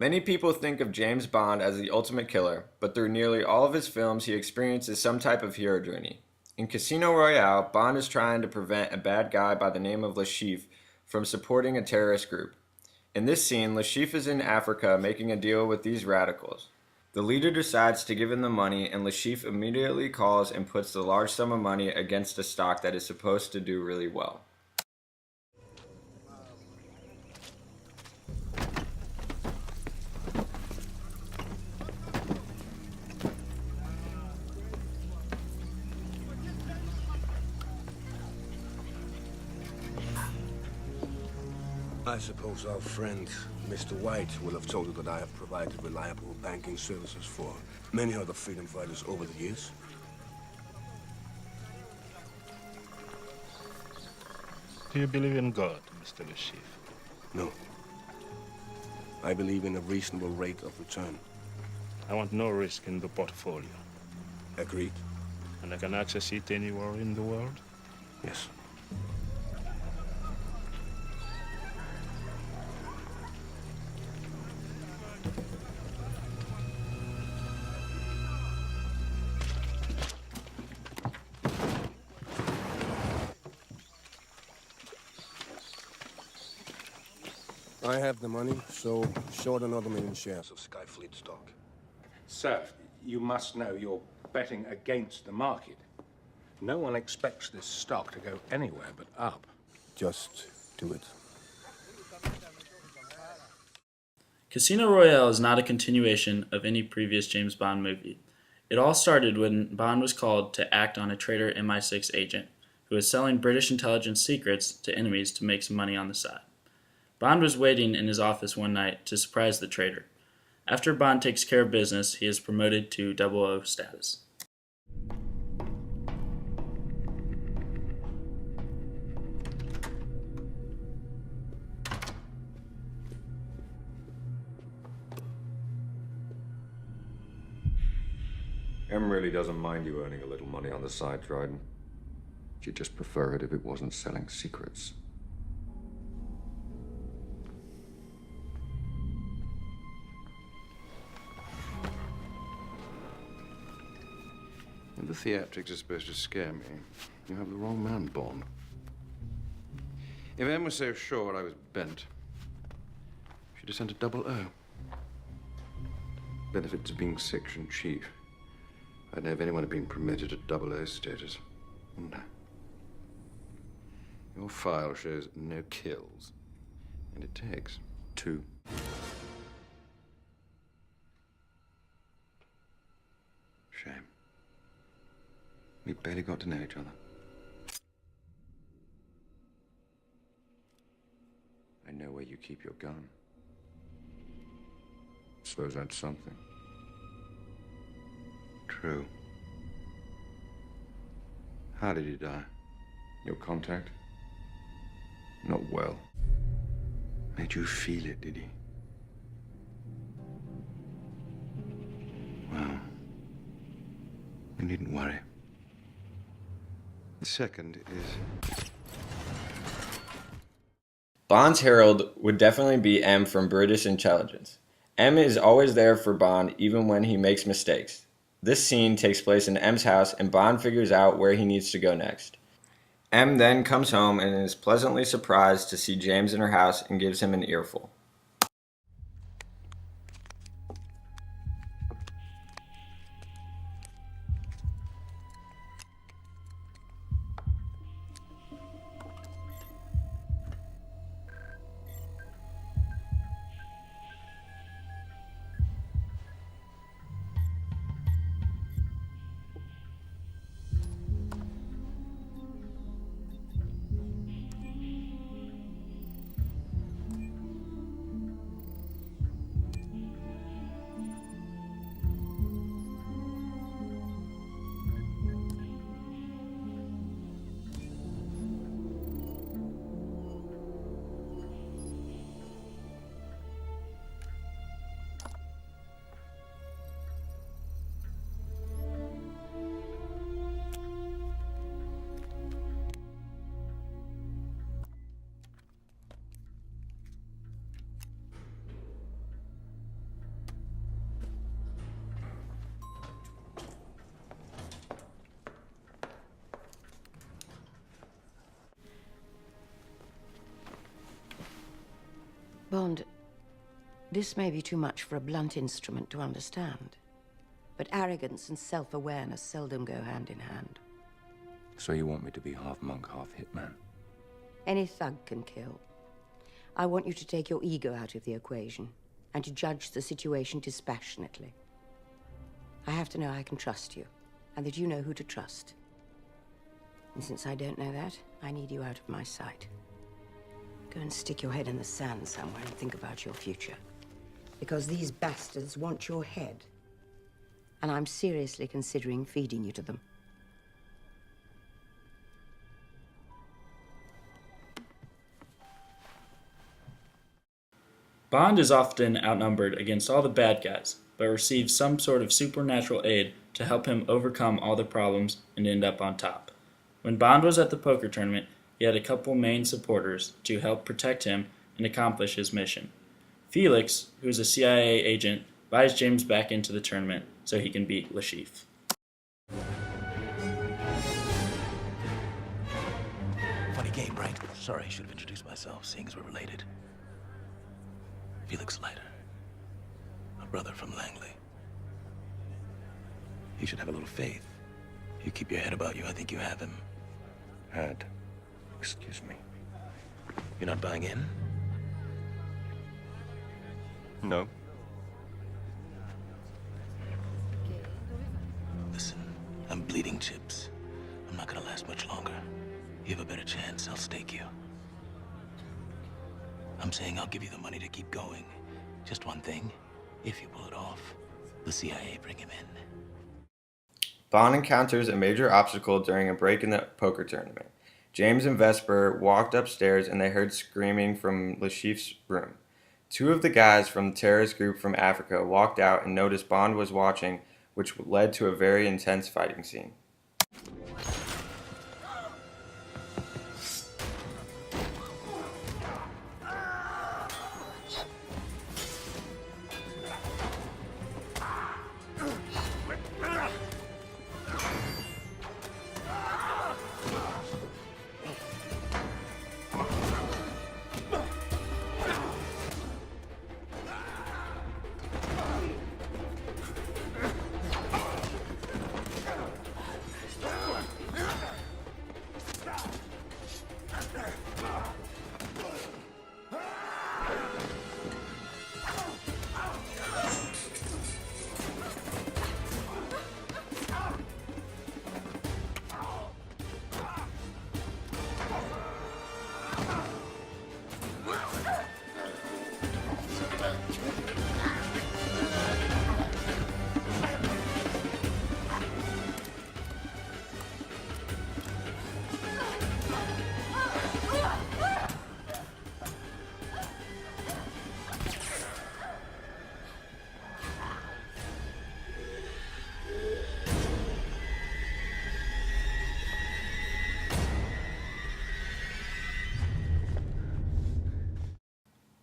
Many people think of James Bond as the ultimate killer, but through nearly all of his films, he experiences some type of hero journey. In Casino Royale, Bond is trying to prevent a bad guy by the name of Lashif from supporting a terrorist group. In this scene, Lashif is in Africa making a deal with these radicals. The leader decides to give him the money, and Lashif immediately calls and puts the large sum of money against a stock that is supposed to do really well. I suppose our friend, Mr. White, will have told you that I have provided reliable banking services for many other freedom fighters over the years. Do you believe in God, Mr. Lashif? No. I believe in a reasonable rate of return. I want no risk in the portfolio. Agreed. And I can access it anywhere in the world? Yes. I have the money, so short another million shares of Skyfleet stock. Sir, you must know you're betting against the market. No one expects this stock to go anywhere but up. Just do it. Casino Royale is not a continuation of any previous James Bond movie. It all started when Bond was called to act on a traitor MI6 agent who was selling British intelligence secrets to enemies to make some money on the side. Bond was waiting in his office one night to surprise the traitor. After Bond takes care of business, he is promoted to 00 status. Em really doesn't mind you earning a little money on the side, Dryden. She'd just prefer it if it wasn't selling secrets. If the theatrics are supposed to scare me, you have the wrong man, Bond. If Em was so sure I was bent, she'd have sent a 00. Benefits of being section chief. I'd know if anyone had been permitted a 00 status, wouldn't I? Your file shows no kills, and it takes 2. Shame. We barely got to know each other. I know where you keep your gun. Suppose that's something. True. How did he die? Your contact? Not well. Made you feel it, did he? Well, you needn't worry. The second is... Bond's herald would definitely be M from British intelligence. M is always there for Bond even when he makes mistakes. This scene takes place in M's house and Bond figures out where he needs to go next. M then comes home and is pleasantly surprised to see James in her house and gives him an earful. Bond, this may be too much for a blunt instrument to understand, but arrogance and self-awareness seldom go hand in hand. So you want me to be half monk, half hitman? Any thug can kill. I want you to take your ego out of the equation and to judge the situation dispassionately. I have to know I can trust you, and that you know who to trust. And since I don't know that, I need you out of my sight. Go and stick your head in the sand somewhere and think about your future. Because these bastards want your head. And I'm seriously considering feeding you to them. Bond is often outnumbered against all the bad guys, but receives some sort of supernatural aid to help him overcome all the problems and end up on top. When Bond was at the poker tournament, he had a couple main supporters to help protect him and accomplish his mission. Felix, who is a CIA agent, buys James back into the tournament so he can beat Lashif. Funny game, right? Sorry, I should have introduced myself, seeing as we're related. Felix Leiter, a brother from Langley. You should have a little faith. You keep your head about you, I think you have him. Had. Excuse me. You're not buying in? No. Listen, I'm bleeding chips. I'm not gonna last much longer. You have a better chance, I'll stake you. I'm saying I'll give you the money to keep going. Just one thing. If you pull it off, the CIA bring him in. Bond encounters a major obstacle during a break in the poker tournament. James and Vesper walked upstairs and they heard screaming from Lashif's room. Two of the guys from the terrorist group from Africa walked out and noticed Bond was watching, which led to a very intense fighting scene.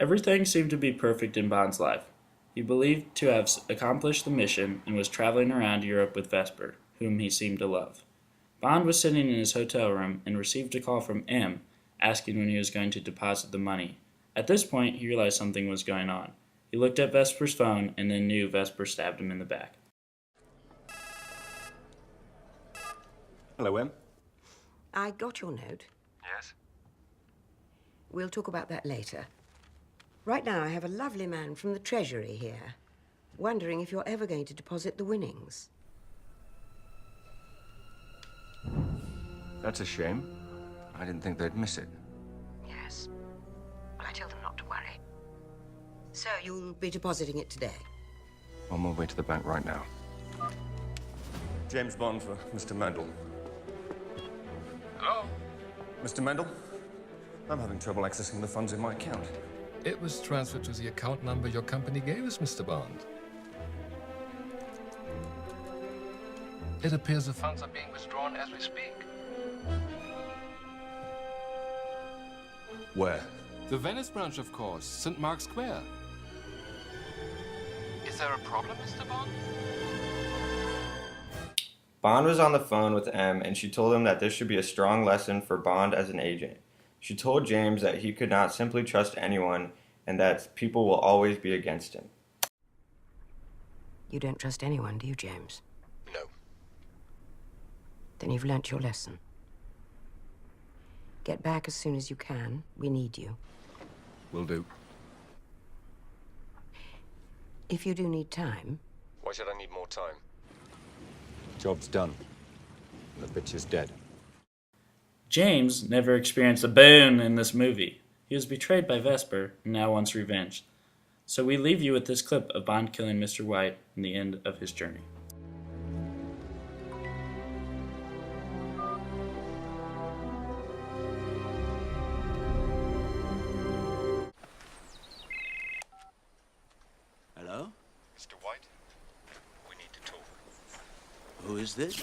Everything seemed to be perfect in Bond's life. He believed to have accomplished the mission and was traveling around Europe with Vesper, whom he seemed to love. Bond was sitting in his hotel room and received a call from M, asking when he was going to deposit the money. At this point, he realized something was going on. He looked at Vesper's phone and then knew Vesper stabbed him in the back. Hello, Em. I got your note. Yes? We'll talk about that later. Right now, I have a lovely man from the Treasury here, wondering if you're ever going to deposit the winnings. That's a shame. I didn't think they'd miss it. Yes. Well, I tell them not to worry. So you'll be depositing it today? On my way to the bank right now. James Bond for Mr. Mendel. Hello? Mr. Mendel? I'm having trouble accessing the funds in my account. It was transferred to the account number your company gave us, Mr. Bond. It appears the funds are being withdrawn as we speak. Where? The Venice branch, of course, St. Mark's Square. Is there a problem, Mr. Bond? Bond was on the phone with M and she told him that this should be a strong lesson for Bond as an agent. She told James that he could not simply trust anyone and that people will always be against him. You don't trust anyone, do you, James? No. Then you've learnt your lesson. Get back as soon as you can. We need you. Will do. If you do need time, Why should I need more time? Job's done. The bitch is dead. James never experienced a boon in this movie. He was betrayed by Vesper and now wants revenge. So we leave you with this clip of Bond killing Mr. White in the end of his journey. Hello? Mr. White, we need to talk. Who is this?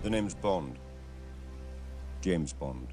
The name's Bond. James Bond.